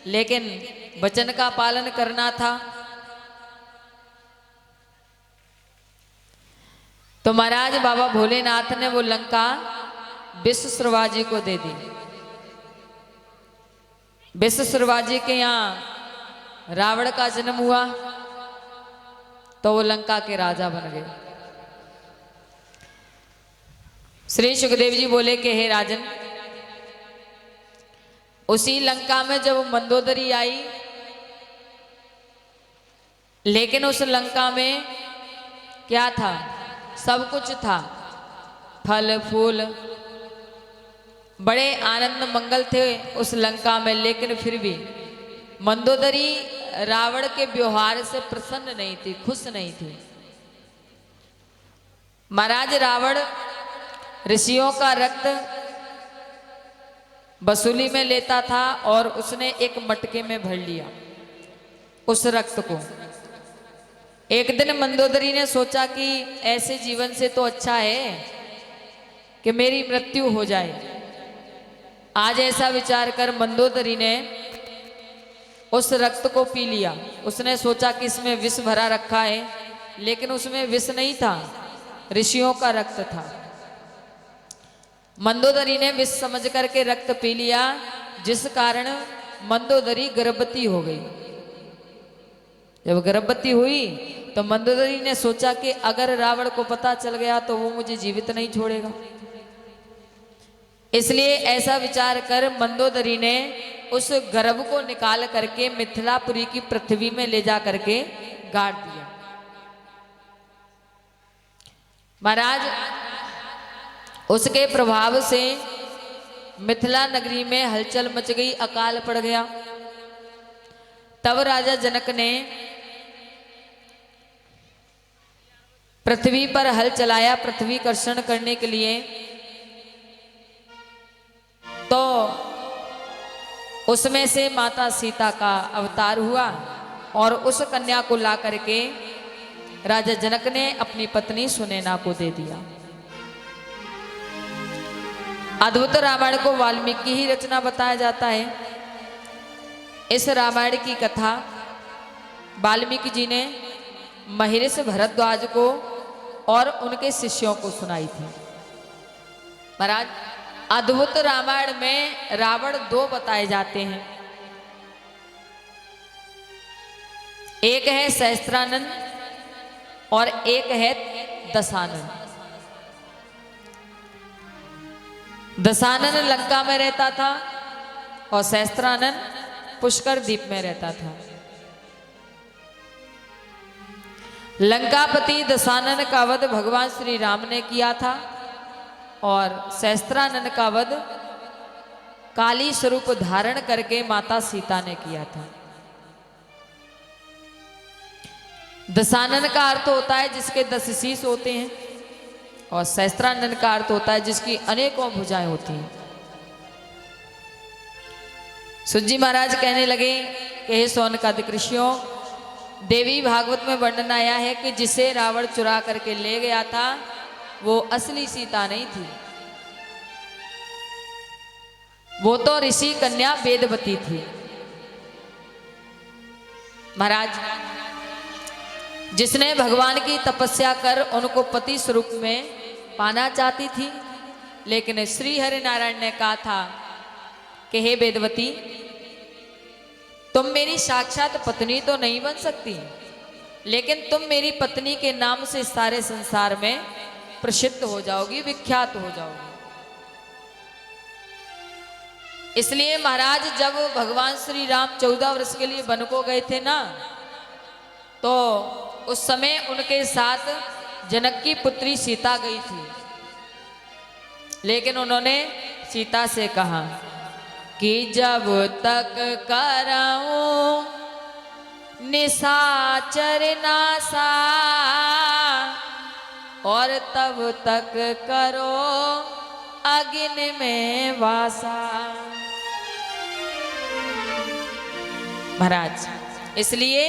लेकिन वचन का पालन करना था। तो महाराज बाबा भोलेनाथ ने वो लंका विश्वश्रवा जी को दे दी। विश्वश्रवा जी के यहाँ रावण का जन्म हुआ तो वो लंका के राजा बन गए। श्री सुखदेव जी बोले कि हे राजन, उसी लंका में जब मंदोदरी आई, लेकिन उस लंका में क्या था? सब कुछ था, फल फूल, बड़े आनंद मंगल थे उस लंका में। लेकिन फिर भी मंदोदरी रावण के व्यवहार से प्रसन्न नहीं थी, खुश नहीं थी। महाराज रावण ऋषियों का रक्त वसूली में लेता था और उसने एक मटके में भर लिया उस रक्त को। एक दिन मंदोदरी ने सोचा कि ऐसे जीवन से तो अच्छा है कि मेरी मृत्यु हो जाए। आज ऐसा विचार कर मंदोदरी ने उस रक्त को पी लिया। उसने सोचा कि इसमें विष भरा रखा है, लेकिन उसमें विष नहीं था, ऋषियों का रक्त था। मंदोदरी ने विष समझ करके रक्त पी लिया, जिस कारण मंदोदरी गर्भवती हो गई। जब गर्भवती हुई तो मंदोदरी ने सोचा कि अगर रावण को पता चल गया तो वो मुझे जीवित नहीं छोड़ेगा। इसलिए ऐसा विचार कर मंदोदरी ने उस गर्भ को निकाल करके मिथिलापुरी की पृथ्वी में ले जा करके गाड़ दिया। महाराज उसके प्रभाव से मिथिला नगरी में हलचल मच गई, अकाल पड़ गया। तब राजा जनक ने पृथ्वी पर हल चलाया पृथ्वी कर्षण करने के लिए। तो उसमें से माता सीता का अवतार हुआ और उस कन्या को ला करके राजा जनक ने अपनी पत्नी सुनैना को दे दिया। अद्भुत रामायण को वाल्मीकि ही रचना बताया जाता है। इस रामायण की कथा वाल्मीकि जी ने महर्षि भरद्वाज को और उनके शिष्यों को सुनाई थी। महाराज अद्भुत रामायण में रावण दो बताए जाते हैं, एक है सहस्त्रानन और एक है दशानन। दशानन लंका में रहता था और सहस्त्रानन पुष्कर द्वीप में रहता था। लंकापति दशानन का वध भगवान श्री राम ने किया था और सहस्त्रानन का वध काली स्वरूप धारण करके माता सीता ने किया था। दशानन का अर्थ होता है जिसके 10 शीश होते हैं और सहस्त्रानन का अर्थ होता है जिसकी अनेकों भुजाएं होती हैं। सुजी महाराज कहने लगे कि हे सौनकादिक ऋषियों, देवी भागवत में वर्णन आया है कि जिसे रावण चुरा करके ले गया था वो असली सीता नहीं थी, वो तो ऋषि कन्या वेदवती थी। महाराज जिसने भगवान की तपस्या कर उनको पति स्वरूप में पाना चाहती थी, लेकिन श्री हरि नारायण ने कहा था कि हे वेदवती, तुम मेरी साक्षात पत्नी तो नहीं बन सकती, लेकिन तुम मेरी पत्नी के नाम से सारे संसार में प्रसिद्ध हो जाओगी, विख्यात हो जाओगी। इसलिए महाराज जब भगवान श्री राम 14 वर्ष के लिए वन को गए थे ना, तो उस समय उनके साथ जनक की पुत्री सीता गई थी। लेकिन उन्होंने सीता से कहा कि जब तक कराऊं निशाचर नासा और तब तक करो अग्नि में वासा। महाराज इसलिए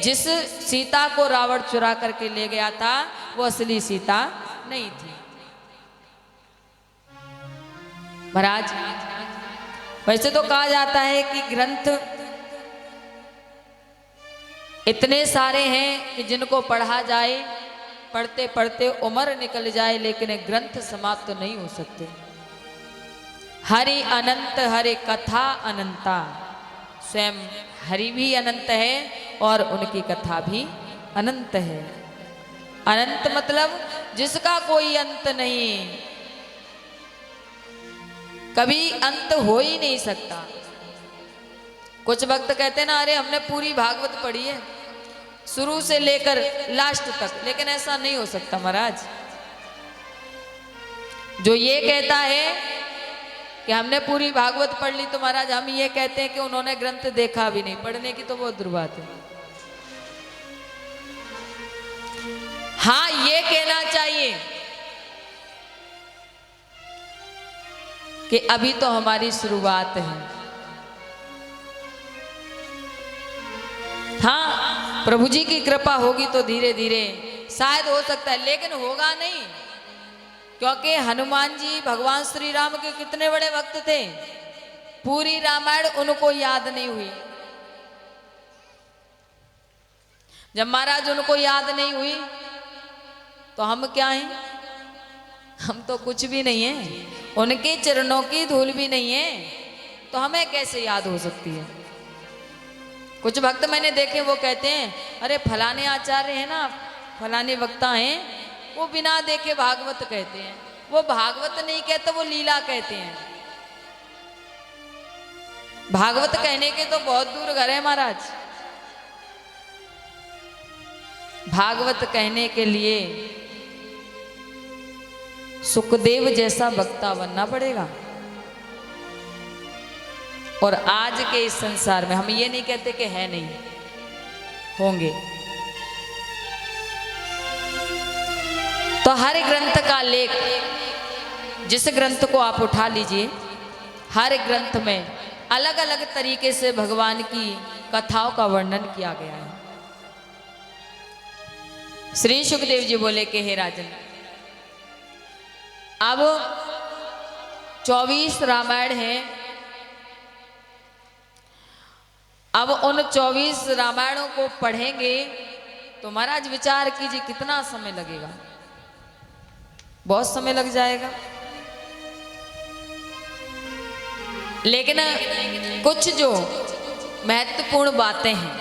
जिस सीता को रावण चुरा करके ले गया था वो असली सीता नहीं थी। महाराज वैसे तो कहा जाता है कि ग्रंथ इतने सारे हैं कि जिनको पढ़ा जाए, पढ़ते पढ़ते उम्र निकल जाए, लेकिन ग्रंथ समाप्त नहीं हो सकते। हरि अनंत हरि कथा अनंता, स्वयं हरि भी अनंत है और उनकी कथा भी अनंत है। अनंत मतलब जिसका कोई अंत नहीं, कभी अंत हो ही नहीं सकता। कुछ भक्त कहते ना, अरे हमने पूरी भागवत पढ़ी है शुरू से लेकर लास्ट तक, लेकिन ऐसा नहीं हो सकता महाराज। जो ये कहता है कि हमने पूरी भागवत पढ़ ली, तो महाराज हम ये कहते हैं कि उन्होंने ग्रंथ देखा भी नहीं। पढ़ने की तो बहुत दूर बात है। हाँ, ये कहना चाहिए कि अभी तो हमारी शुरुआत है। हाँ, प्रभु जी की कृपा होगी तो धीरे धीरे शायद हो सकता है, लेकिन होगा नहीं, क्योंकि हनुमान जी भगवान श्री राम के कितने बड़े भक्त थे। पूरी रामायण उनको याद नहीं हुई। जब महाराज उनको याद नहीं हुई तो हम क्या हैं? हम तो कुछ भी नहीं है, उनके चरणों की धूल भी नहीं है, तो हमें कैसे याद हो सकती है? कुछ भक्त मैंने देखे, वो कहते हैं अरे फलाने आचार्य है ना, फलाने वक्ता हैं, वो बिना देखे भागवत कहते हैं। वो भागवत नहीं कहते, वो लीला कहते हैं। भागवत कहने के तो बहुत दूर घर है महाराज। भागवत कहने के लिए सुखदेव जैसा वक्ता बनना पड़ेगा। और आज के इस संसार में हम ये नहीं कहते कि है नहीं, होंगे। तो हर ग्रंथ का लेख, जिस ग्रंथ को आप उठा लीजिए, हर ग्रंथ में अलग अलग तरीके से भगवान की कथाओं का वर्णन किया गया है। श्री सुखदेव जी बोले कि हे राजन, अब 24 रामायण हैं। अब उन 24 रामायणों को पढ़ेंगे तो महाराज विचार कीजिए कितना समय लगेगा। बहुत समय लग जाएगा। लेकिन कुछ जो महत्वपूर्ण बातें हैं,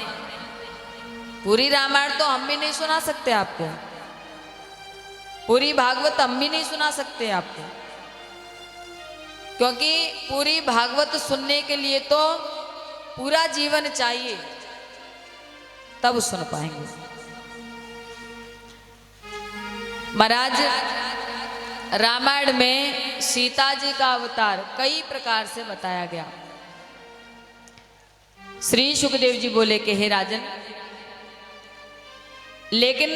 पूरी रामायण तो हम भी नहीं सुना सकते आपको, पूरी भागवत हम भी नहीं सुना सकते आपको, क्योंकि पूरी भागवत सुनने के लिए तो पूरा जीवन चाहिए, तब सुन पाएंगे। महाराज, रामायण में सीता जी का अवतार कई प्रकार से बताया गया। श्री सुखदेव जी बोले कि हे राजन, लेकिन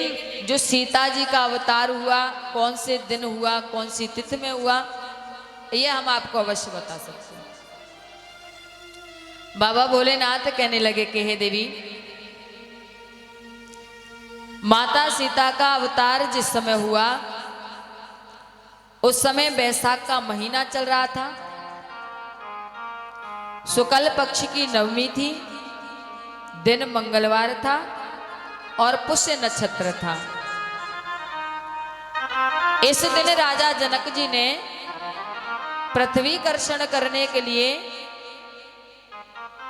जो सीता जी का अवतार हुआ, कौन से दिन हुआ, कौन सी तिथि में हुआ, ये हम आपको अवश्य बता सकते हैं। बाबा भोलेनाथ कहने लगे कि हे देवी, माता सीता का अवतार जिस समय हुआ, उस समय बैसाख का महीना चल रहा था। शुक्ल पक्ष की नवमी थी, दिन मंगलवार था और पुष्य नक्षत्र था। इस दिन राजा जनक जी ने पृथ्वी कर्षण करने के लिए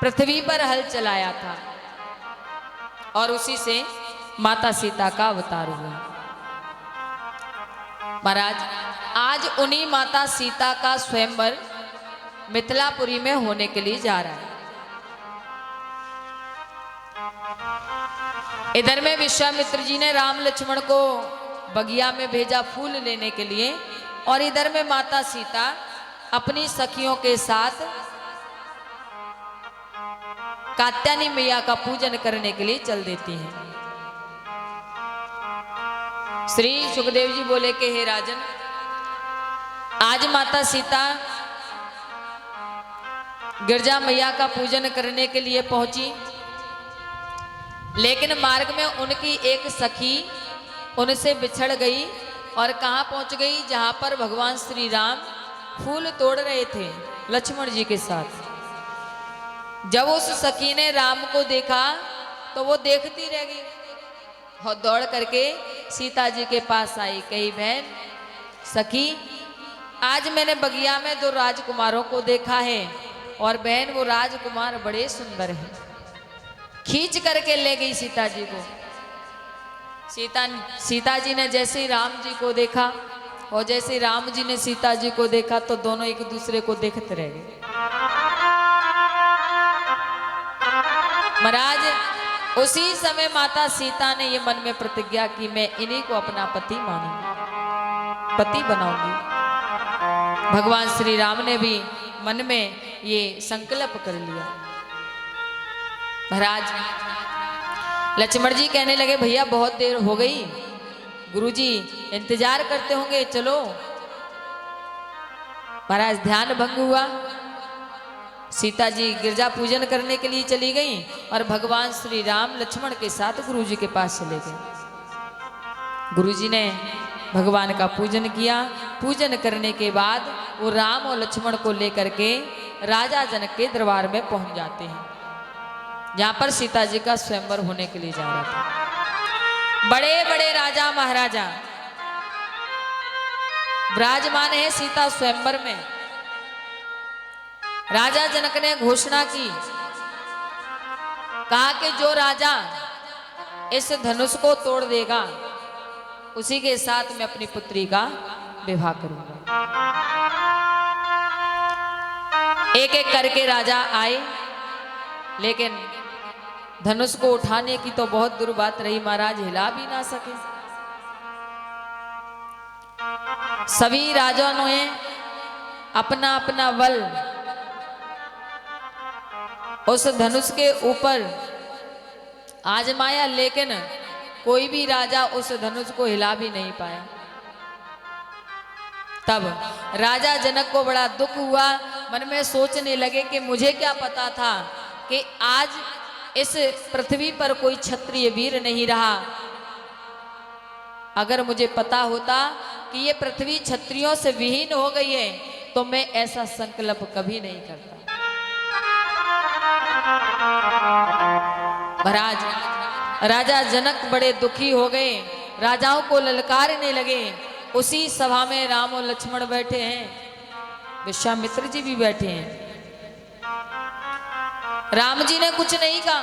पृथ्वी पर हल चलाया था और उसी से माता सीता का अवतार हुआ। महाराज, आज उन्हीं माता सीता का स्वयंवर मिथिलापुरी में होने के लिए जा रहा है। इधर में विश्वामित्र जी ने राम लक्ष्मण को बगिया में भेजा फूल लेने के लिए, और इधर में माता सीता अपनी सखियों के साथ कात्यायनी मैया का पूजन करने के लिए चल देती हैं। श्री सुखदेव जी बोले कि हे राजन, आज माता सीता गिरजा मैया का पूजन करने के लिए पहुंची, लेकिन मार्ग में उनकी एक सखी उनसे बिछड़ गई और कहां पहुंच गई? जहां पर भगवान श्री राम फूल तोड़ रहे थे लक्ष्मण जी के साथ। जब उस सखी ने राम को देखा तो वो देखती रह गई और दौड़ करके सीता जी के पास आई। कही बहन सखी, आज मैंने बगिया में 2 राजकुमारों को देखा है और बहन वो राजकुमार बड़े सुंदर हैं। खींच करके ले गई सीता जी को। सीता जी ने जैसे ही राम जी को देखा और जैसे ही राम जी ने सीता जी को देखा तो दोनों एक दूसरे को देखते रह गए। महाराज उसी समय माता सीता ने ये मन में प्रतिज्ञा की, मैं इन्हीं को अपना पति मानूंगी, पति बनाऊंगी। भगवान श्री राम ने भी मन में ये संकल्प कर लिया। महाराज लक्ष्मण जी कहने लगे, भैया बहुत देर हो गई, गुरुजी इंतजार करते होंगे, चलो। महाराज ध्यान भंग हुआ। सीता जी गिरजा पूजन करने के लिए चली गई और भगवान श्री राम लक्ष्मण के साथ गुरुजी के पास चले गए। गुरुजी ने भगवान का पूजन किया। पूजन करने के बाद वो राम और लक्ष्मण को लेकर के राजा जनक के दरबार में पहुंच जाते हैं, जहां पर सीता जी का स्वयंवर होने के लिए जा रहा था। बड़े बड़े राजा महाराजा विराजमान है सीता स्वयंवर में। राजा जनक ने घोषणा की, कहा कि जो राजा इस धनुष को तोड़ देगा उसी के साथ मैं अपनी पुत्री का विवाह करूंगा। एक एक करके राजा आए, लेकिन धनुष को उठाने की तो बहुत दूर बात रही, महाराज हिला भी ना सके। सभी राजाओं ने अपना अपना बल उस धनुष के ऊपर आजमाया, लेकिन कोई भी राजा उस धनुष को हिला भी नहीं पाया। तब राजा जनक को बड़ा दुख हुआ, मन में सोचने लगे कि मुझे क्या पता था कि आज इस पृथ्वी पर कोई क्षत्रिय वीर नहीं रहा। अगर मुझे पता होता कि ये पृथ्वी क्षत्रियों से विहीन हो गई है तो मैं ऐसा संकल्प कभी नहीं करता। महाराज राजा जनक बड़े दुखी हो गए, राजाओं को ललकारने लगे। उसी सभा में राम और लक्ष्मण बैठे हैं, विश्वामित्र जी भी बैठे हैं। राम जी ने कुछ नहीं कहा,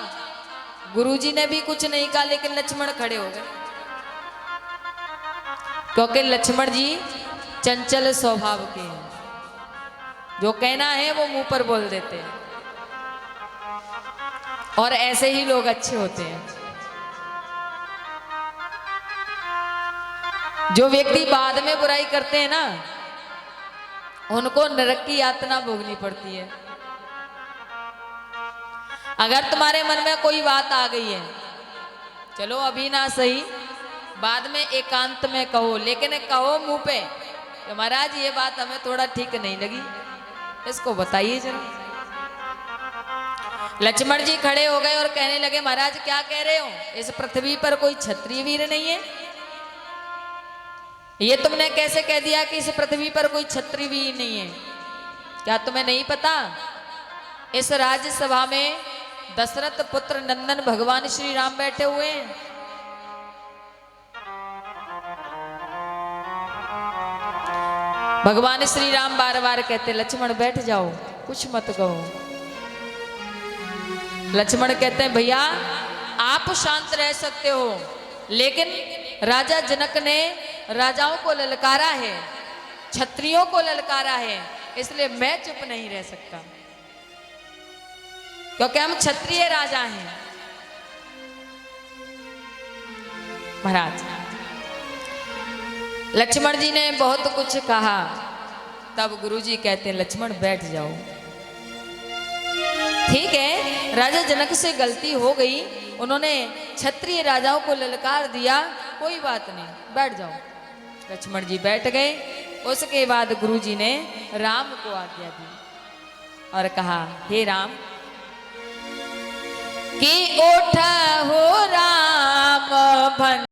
गुरु जी ने भी कुछ नहीं कहा, लेकिन लक्ष्मण खड़े हो गए, क्योंकि लक्ष्मण जी चंचल स्वभाव के हैं। जो कहना है वो मुंह पर बोल देते हैं, और ऐसे ही लोग अच्छे होते हैं। जो व्यक्ति बाद में बुराई करते हैं ना, उनको नरक की यातना भोगनी पड़ती है। अगर तुम्हारे मन में कोई बात आ गई है, चलो अभी ना सही, बाद में एकांत में कहो, लेकिन कहो मुंह पे कि महाराज ये बात हमें थोड़ा ठीक नहीं लगी, इसको बताइए जरा। लक्ष्मण जी खड़े हो गए और कहने लगे, महाराज क्या कह रहे हो, इस पृथ्वी पर कोई क्षत्रिय वीर नहीं है? ये तुमने कैसे कह दिया कि इस पृथ्वी पर कोई क्षत्रिय वीर नहीं है? क्या तुम्हें नहीं पता इस राज्यसभा में दशरथ पुत्र नंदन भगवान श्री राम बैठे हुए हैं। भगवान श्री राम बार बार कहते, लक्ष्मण बैठ जाओ, कुछ मत कहो। लक्ष्मण कहते हैं, भैया आप शांत रह सकते हो, लेकिन राजा जनक ने राजाओं को ललकारा है, क्षत्रियों को ललकारा है, इसलिए मैं चुप नहीं रह सकता, क्योंकि हम क्षत्रिय राजा हैं। महाराज लक्ष्मण जी ने बहुत कुछ कहा, तब गुरुजी कहते हैं, लक्ष्मण बैठ जाओ। ठीक है, राजा जनक से गलती हो गई, उन्होंने क्षत्रिय राजाओं को ललकार दिया, कोई बात नहीं, बैठ जाओ। लक्ष्मण जी बैठ गए। उसके बाद गुरुजी ने राम को आज्ञा दी और कहा, हे राम, कि ओठा हो